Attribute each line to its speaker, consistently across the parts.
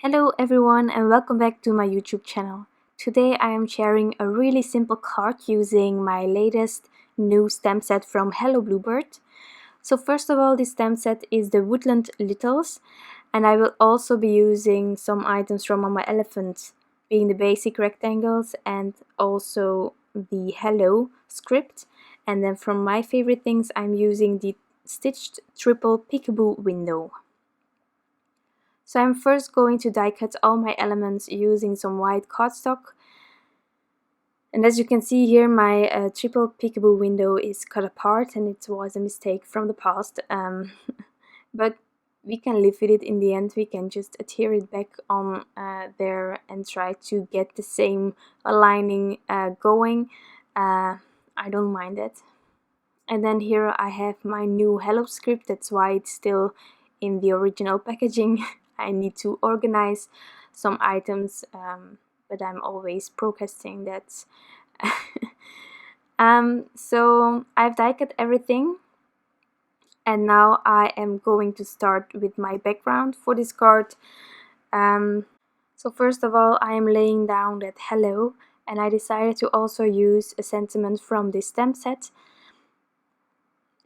Speaker 1: Hello everyone and welcome back to my YouTube channel. Today I am sharing a really simple card using my latest new stamp set from Hello Bluebird. So first of all, this stamp set is the Woodland Littles, and I will also be using some items from On My Elephant, being the basic rectangles and also the Hello script. And then from my favorite things, I'm using the stitched triple peekaboo window. So I'm first going to die cut all my elements using some white cardstock. And as you can see here, my triple peekaboo window is cut apart, and it was a mistake from the past. But we can live with it in the end. We can just adhere it back on there and try to get the same aligning going. I don't mind it. And then here I have my new Hello script. That's why it's still in the original packaging. I need to organize some items, but I'm always procrastinating that. So I've die cut everything, and now I am going to start with my background for this card. So first of all, I am laying down that hello, and I decided to also use a sentiment from this stamp set,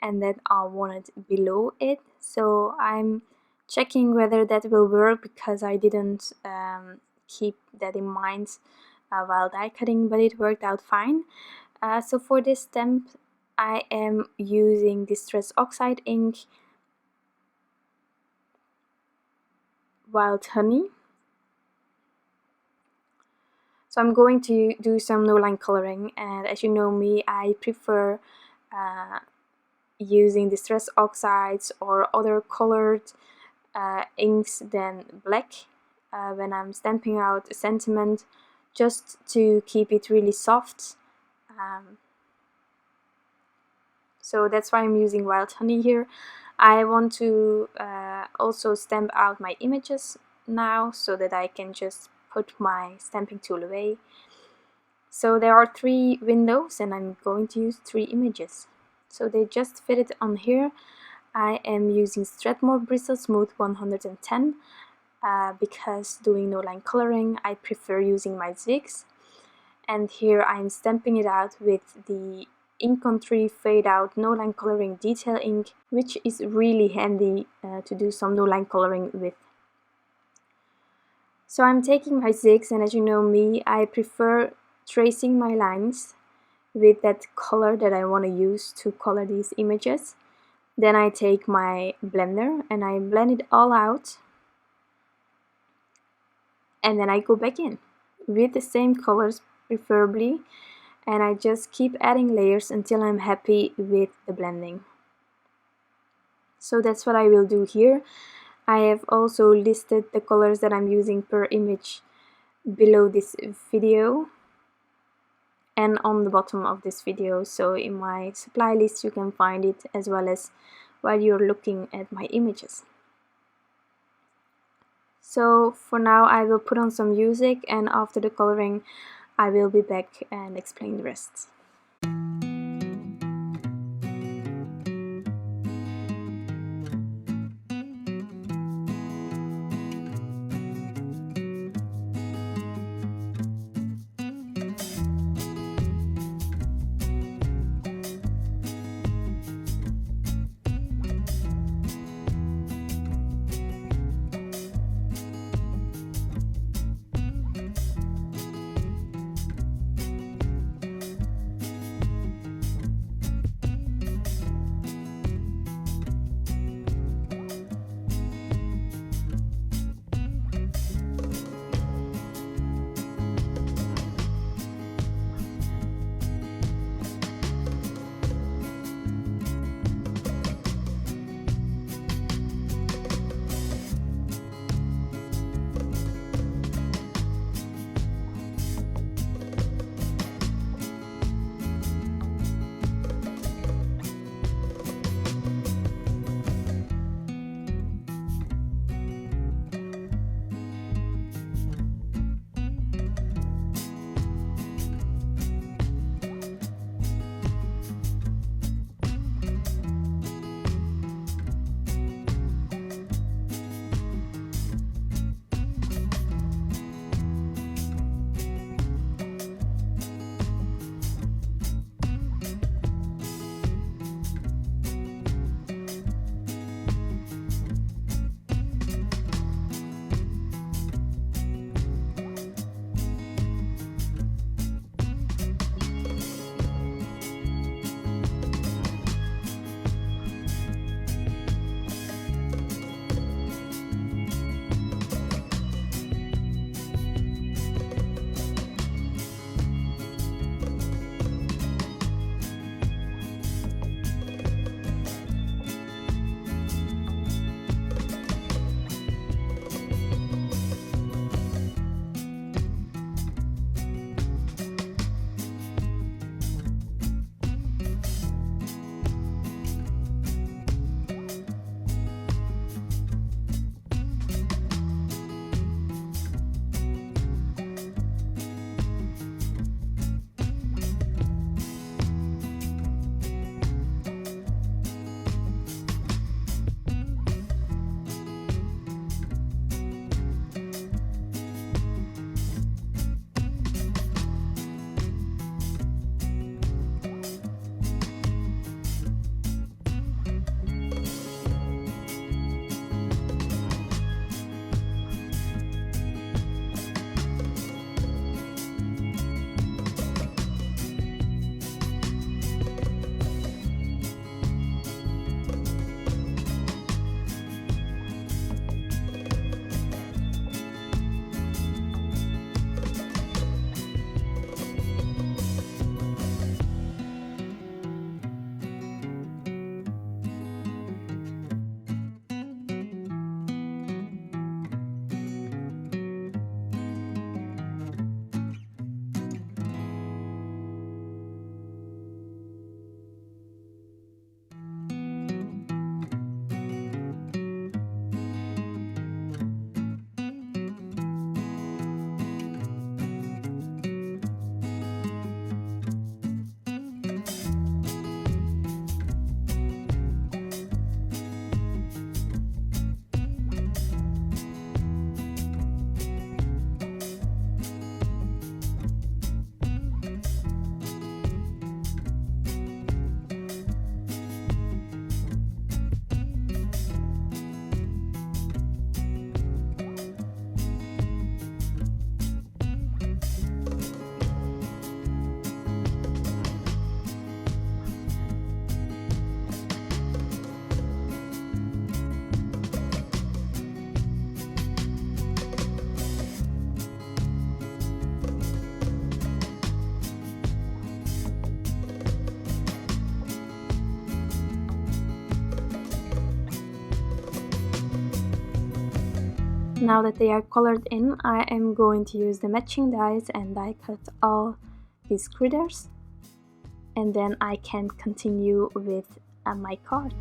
Speaker 1: and that I wanted below it. So I'm checking whether that will work, because I didn't keep that in mind while die cutting, but it worked out fine. So for this stamp I am using Distress Oxide ink, Wild Honey. So I'm going to do some no-line coloring, and as you know me, I prefer using Distress Oxides or other colored inks than black when I'm stamping out a sentiment, just to keep it really soft. So that's why I'm using Wild Honey here. I want to also stamp out my images now, so that I can just put my stamping tool away. So there are 3 windows, and I'm going to use 3 images. So they just fitted on here. I am using Strathmore Bristol Smooth 110 because doing no line coloring I prefer using my zigs. And here I'm stamping it out with the Ink Country Fade Out No Line Coloring Detail ink, which is really handy to do some no line coloring with. So I'm taking my zigs, and as you know me, I prefer tracing my lines with that color that I want to use to color these images. Then I take my blender and I blend it all out, and then I go back in with the same colors preferably, and I just keep adding layers until I'm happy with the blending. So that's what I will do here. I have also listed the colors that I'm using per image below this video and on the bottom of this video, so in my supply list you can find it, as well as while you're looking at my images. So for now I will put on some music, and after the coloring I will be back and explain the rest. Now that they are colored in, I am going to use the matching dies and die cut all these critters, and then I can continue with my card.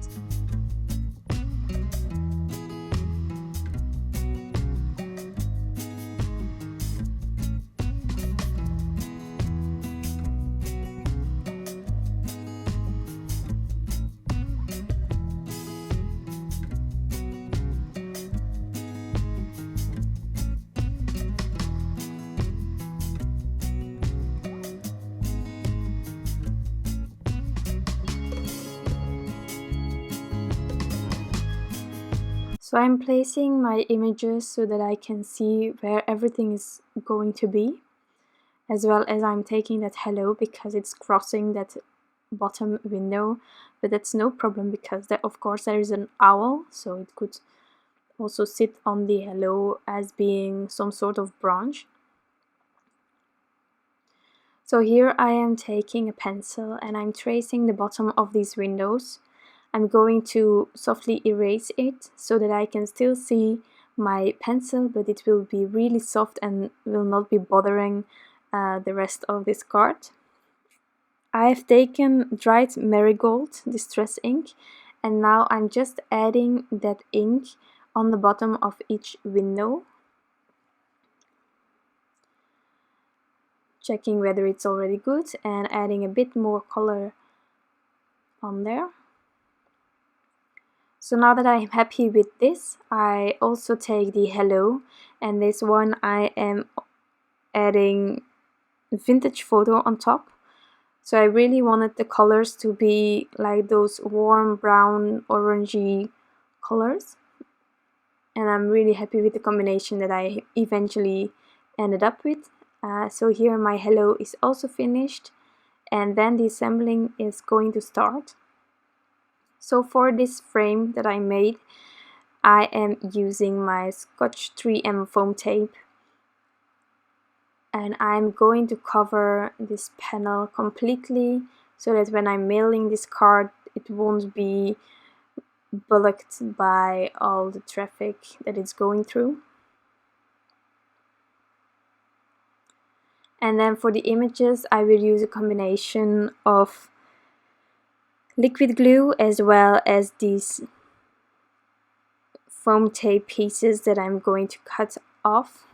Speaker 1: So I'm placing my images so that I can see where everything is going to be, as well as I'm taking that hello because it's crossing that bottom window, but that's no problem because of course there is an owl, so it could also sit on the hello as being some sort of branch. So here I am taking a pencil and I'm tracing the bottom of these windows. I'm going to softly erase it so that I can still see my pencil, but it will be really soft and will not be bothering the rest of this card. I have taken dried Marigold distress ink, and now I'm just adding that ink on the bottom of each window, checking whether it's already good and adding a bit more color on there. So now that I'm happy with this, I also take the hello, and this one I am adding vintage photo on top. So I really wanted the colors to be like those warm brown orangey colors, and I'm really happy with the combination that I eventually ended up with. So here my hello is also finished, and then the assembling is going to start. So for this frame that I made, I am using my Scotch 3M foam tape, and I'm going to cover this panel completely so that when I'm mailing this card it won't be blocked by all the traffic that it's going through. And then for the images I will use a combination of liquid glue as well as these foam tape pieces that I'm going to cut off.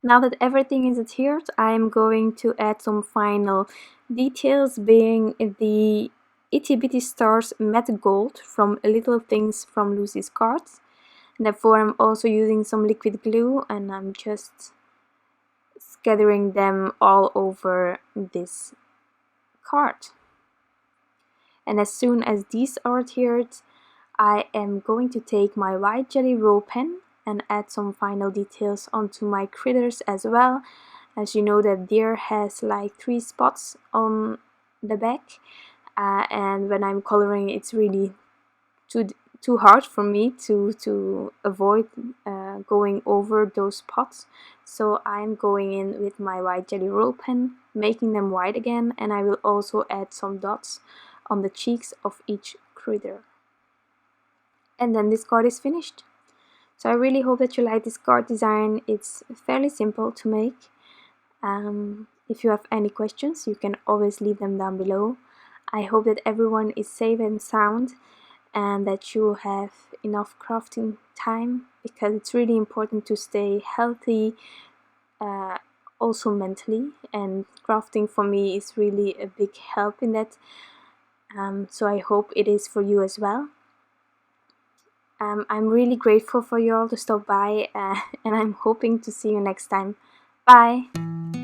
Speaker 1: Now that everything is adhered, I'm going to add some final details, being the Itty Bitty Stars Matte Gold from Little Things from Lucy's cards. And therefore I'm also using some liquid glue, and I'm just scattering them all over this card. And as soon as these are adhered, I am going to take my white jelly roll pen and add some final details onto my critters as well. As you know, that deer has like 3 spots on the back, and when I'm coloring, it's really too hard for me to avoid going over those spots. So I'm going in with my white jelly roll pen, making them white again, and I will also add some dots on the cheeks of each critter. And then this card is finished. So I really hope that you like this card design. It's fairly simple to make. If you have any questions, you can always leave them down below. I hope that everyone is safe and sound, and that you have enough crafting time, because it's really important to stay healthy, also mentally, and crafting for me is really a big help in that. So I hope it is for you as well. I'm really grateful for you all to stop by, and I'm hoping to see you next time. Bye!